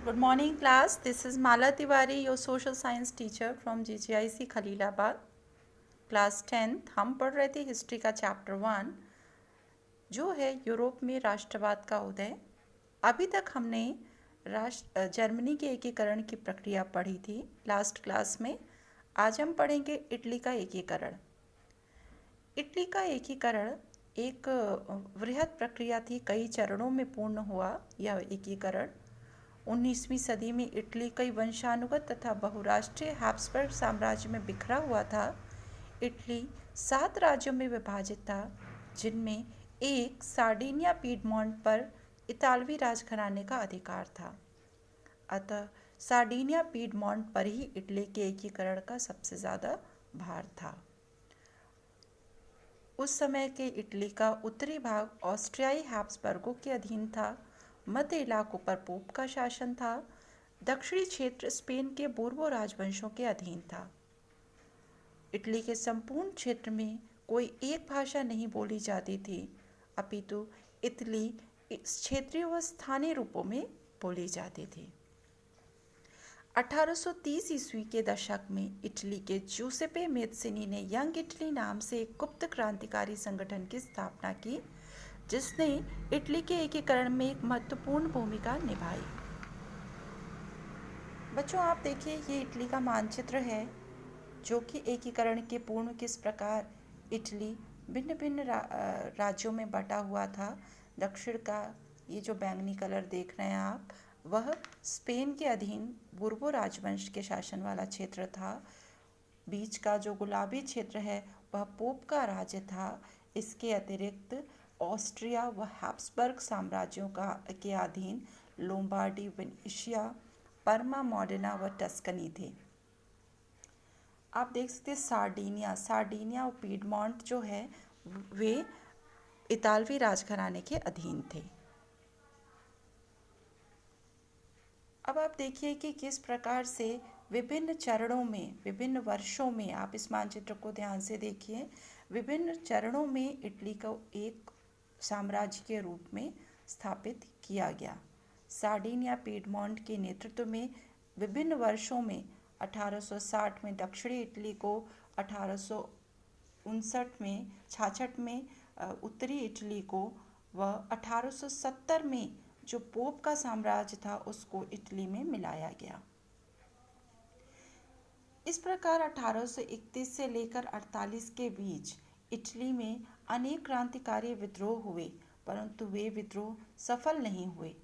Good morning, class. This is Mala Tiwari, your social science teacher from GGIC Khalilabad. Class 10th हम पढ़ रहे थे history का chapter 1 जो है यूरोप में राष्ट्रवाद का उदय. अभी तक हमने जर्मनी के एकीकरण की प्रक्रिया पढ़ी थी लास्ट क्लास में. आज हम पढ़ेंगे इटली का एकीकरण. इटली का एकीकरण एक वृहद प्रक्रिया थी, कई चरणों में पूर्ण हुआ यह एकीकरण. 19वीं सदी में इटली कई वंशानुगत तथा बहुराष्ट्रीय हैब्सबर्ग साम्राज्य में बिखरा हुआ था. इटली 7 राज्यों में विभाजित था, जिनमें एक सार्डिनिया पीडमोंट पर इतालवी राजघराने का अधिकार था. अतः सार्डिनिया पीडमोंट पर ही इटली के एकीकरण का सबसे ज़्यादा भार था. उस समय के इटली का उत्तरी भाग ऑस्ट्रियाई हैब्सबर्गों के अधीन था. मध्य इलाकों पर पोप का शासन था. दक्षिणी क्षेत्र स्पेन के बोर्बो राजवंशों के अधीन था. इटली के संपूर्ण क्षेत्र में कोई एक भाषा नहीं बोली जाती थी, अपितु इटली क्षेत्रीय व स्थानीय रूपों में बोली जाती थी. 1830 ईस्वी के दशक में इटली के जूसेपे मेत्सिनी ने यंग इटली नाम से एक गुप्त क्रांतिकारी संगठन की स्थापना की, जिसने इटली के एकीकरण में एक महत्वपूर्ण भूमिका निभाई. बच्चों, आप देखिए, ये इटली का मानचित्र है जो कि एकीकरण के पूर्व किस प्रकार इटली भिन्न भिन्न राज्यों में बटा हुआ था. दक्षिण का ये जो बैंगनी कलर देख रहे हैं आप, वह स्पेन के अधीन बोर्बो राजवंश के शासन वाला क्षेत्र था. बीच का जो गुलाबी क्षेत्र है वह पोप का राज्य था. इसके अतिरिक्त ऑस्ट्रिया व हैब्सबर्ग साम्राज्यों के अधीन लोम्बार्डी, वेनेशिया, पर्मा, मॉडेना व टस्कनी थे. आप देख सकते हैं सार्डिनिया और पीडमोंट जो है वे इतालवी राजघराने के अधीन थे. अब आप देखिए कि किस प्रकार से विभिन्न चरणों में, विभिन्न वर्षों में, आप इस मानचित्र को ध्यान से देखिए, विभिन्न चरणों में इटली को एक साम्राज्य के रूप में स्थापित किया गया. सार्डिनिया पीडमोंट के नेतृत्व में विभिन्न वर्षों में 1860 में दक्षिणी इटली को, 1859 में 66 में उत्तरी इटली को व 1870 में जो पोप का साम्राज्य था उसको इटली में मिलाया गया. इस प्रकार 1831 से लेकर 48 के बीच इटली में अनेक क्रांतिकारी विद्रोह हुए, परंतु वे विद्रोह सफल नहीं हुए.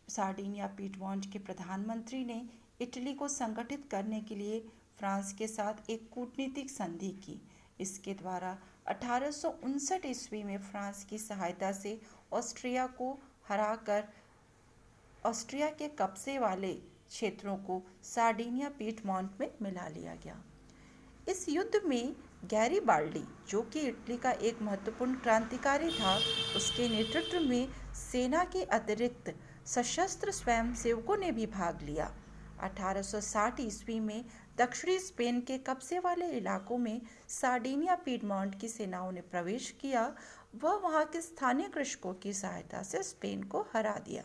सार्डिनिया पीडमोंट के प्रधानमंत्री ने इटली को संगठित करने के लिए फ्रांस के साथ एक कूटनीतिक संधि की. इसके द्वारा 1859 ईस्वी में फ्रांस की सहायता से ऑस्ट्रिया को हराकर ऑस्ट्रिया के कब्जे वाले क्षेत्रों को सार्डिनिया पीडमोंट में मिला लिया गया. इस युद्ध में गैरिबाल्डी, जो कि इटली का एक महत्वपूर्ण क्रांतिकारी था, उसके नेतृत्व में सेना के अतिरिक्त सशस्त्र स्वयंसेवकों ने भी भाग लिया. 1860 ईस्वी में दक्षिणी स्पेन के कब्जे वाले इलाकों में सार्डिनिया पीडमोंट की सेनाओं ने प्रवेश किया व वहां के स्थानीय कृषकों की सहायता से स्पेन को हरा दिया.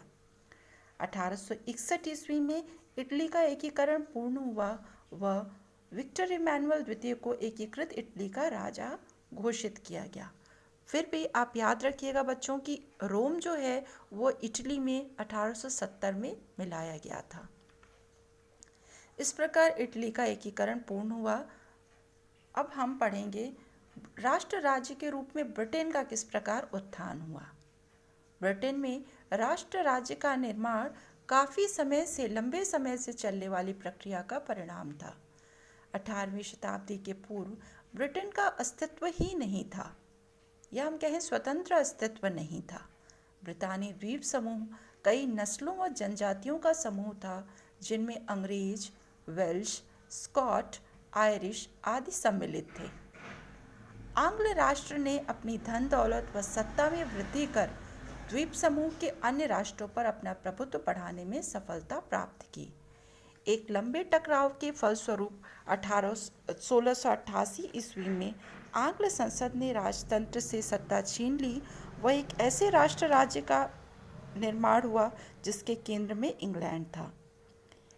1861 ईस्वी में इटली का एकीकरण पूर्ण हुआ व विक्टर इमैनुअल द्वितीय को एकीकृत इटली का राजा घोषित किया गया. फिर भी आप याद रखिएगा बच्चों कि रोम जो है वो इटली में 1870 में मिलाया गया था. इस प्रकार इटली का एकीकरण पूर्ण हुआ. अब हम पढ़ेंगे राष्ट्र राज्य के रूप में ब्रिटेन का किस प्रकार उत्थान हुआ. ब्रिटेन में राष्ट्र राज्य का निर्माण काफ़ी लंबे समय से चलने वाली प्रक्रिया का परिणाम था. 18वीं शताब्दी के पूर्व ब्रिटेन का अस्तित्व ही नहीं था, या हम कहें स्वतंत्र अस्तित्व नहीं था. ब्रितानी द्वीप समूह कई नस्लों व जनजातियों का समूह था, जिनमें अंग्रेज, वेल्श, स्कॉट, आयरिश आदि सम्मिलित थे. आंग्ल राष्ट्र ने अपनी धन दौलत व सत्ता में वृद्धि कर द्वीप समूह के अन्य राष्ट्रों पर अपना प्रभुत्व बढ़ाने में सफलता प्राप्त की. एक लंबे टकराव के फलस्वरूप 1688 ईस्वी में आंग्ल संसद ने राजतंत्र से सत्ता छीन ली व एक ऐसे राष्ट्र राज्य का निर्माण हुआ, जिसके केंद्र में इंग्लैंड था।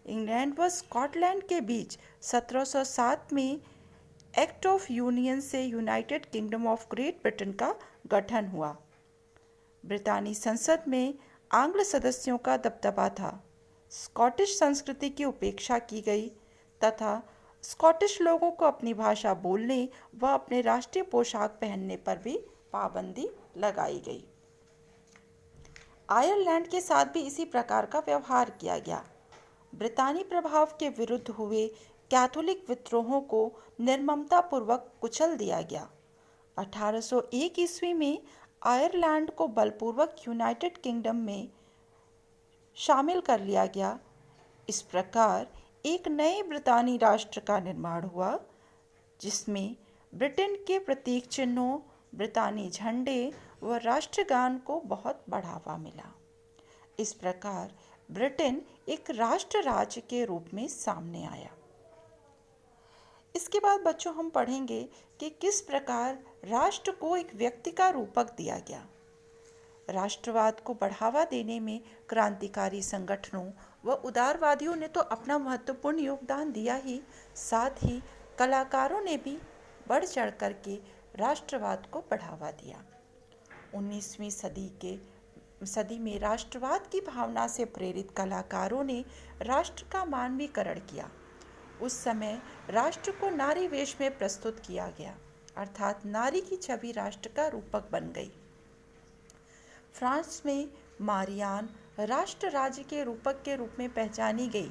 इंग्लैंड व स्कॉटलैंड के बीच 1707 में एक्ट ऑफ यूनियन से United kingdom of great Britain का गठन हुआ। ब्रितानी संसद में आंग्ल सदस्यों का दबदबा था। स्कॉटिश संस्कृति की उपेक्षा की गई तथा स्कॉटिश लोगों को अपनी भाषा बोलने व अपने राष्ट्रीय पोशाक पहनने पर भी पाबंदी लगाई गई। आयरलैंड के साथ भी इसी प्रकार का व्यवहार किया गया। ब्रितानी प्रभाव के विरुद्ध हुए कैथोलिक विद्रोहों को निर्ममतापूर्वक कुचल दिया गया। 1801 ईस्वी में आयरलैंड को बलपूर्वक यूनाइटेड किंगडम में शामिल कर लिया गया। इस प्रकार एक नए ब्रितानी राष्ट्र का निर्माण हुआ, जिसमें ब्रिटेन के प्रतीक चिन्हों, ब्रितानी झंडे व राष्ट्रगान को बहुत बढ़ावा मिला। इस प्रकार ब्रिटेन एक राष्ट्र राज्य के रूप में सामने आया। इसके बाद बच्चों हम पढ़ेंगे कि किस प्रकार राष्ट्र को एक व्यक्ति का रूपक दिया गया। राष्ट्रवाद को बढ़ावा देने में क्रांतिकारी संगठनों व उदारवादियों ने तो अपना महत्वपूर्ण योगदान दिया ही, साथ ही कलाकारों ने भी बढ़ चढ़ कर के राष्ट्रवाद को बढ़ावा दिया। 19वीं सदी में राष्ट्रवाद की भावना से प्रेरित कलाकारों ने राष्ट्र का मानवीकरण किया। उस समय राष्ट्र को नारी वेश में प्रस्तुत किया गया, अर्थात नारी की छवि राष्ट्र का रूपक बन गई। फ्रांस में मारियान राष्ट्र राज्य के रूपक के रूप में पहचानी गई।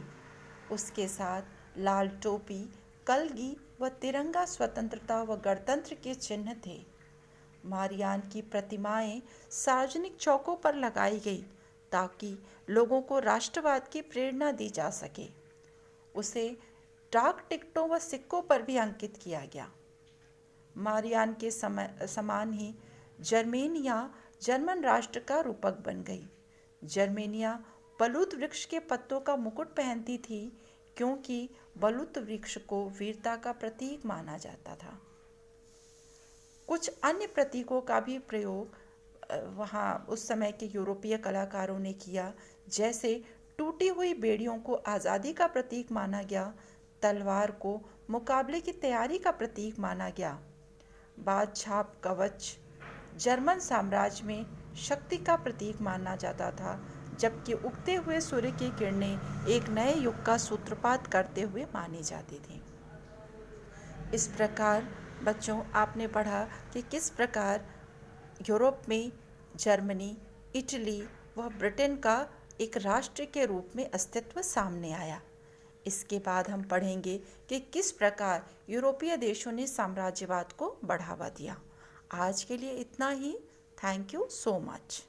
उसके साथ लाल टोपी, कलगी व तिरंगा स्वतंत्रता व गणतंत्र के चिन्ह थे। मारियान की प्रतिमाएं सार्वजनिक चौकों पर लगाई गई ताकि लोगों को राष्ट्रवाद की प्रेरणा दी जा सके। उसे डाक टिकटों व सिक्कों पर भी अंकित किया गया। मारियान के समान ही जर्मेनिया जर्मन राष्ट्र का रूपक बन गई। जर्मेनिया बलूत वृक्ष के पत्तों का मुकुट पहनती थी, क्योंकि बलूत वृक्ष को वीरता का प्रतीक माना जाता था। कुछ अन्य प्रतीकों का भी प्रयोग वहाँ उस समय के यूरोपीय कलाकारों ने किया, जैसे टूटी हुई बेड़ियों को आज़ादी का प्रतीक माना गया, तलवार को मुकाबले की तैयारी का प्रतीक माना गया। बादशाह कवच जर्मन साम्राज्य में शक्ति का प्रतीक माना जाता था, जबकि उगते हुए सूर्य की किरणें एक नए युग का सूत्रपात करते हुए मानी जाती थी। इस प्रकार बच्चों आपने पढ़ा कि किस प्रकार यूरोप में जर्मनी, इटली व ब्रिटेन का एक राष्ट्र के रूप में अस्तित्व सामने आया। इसके बाद हम पढ़ेंगे कि किस प्रकार यूरोपीय देशों ने साम्राज्यवाद को बढ़ावा दिया। आज के लिए इतना ही। Thank you so much.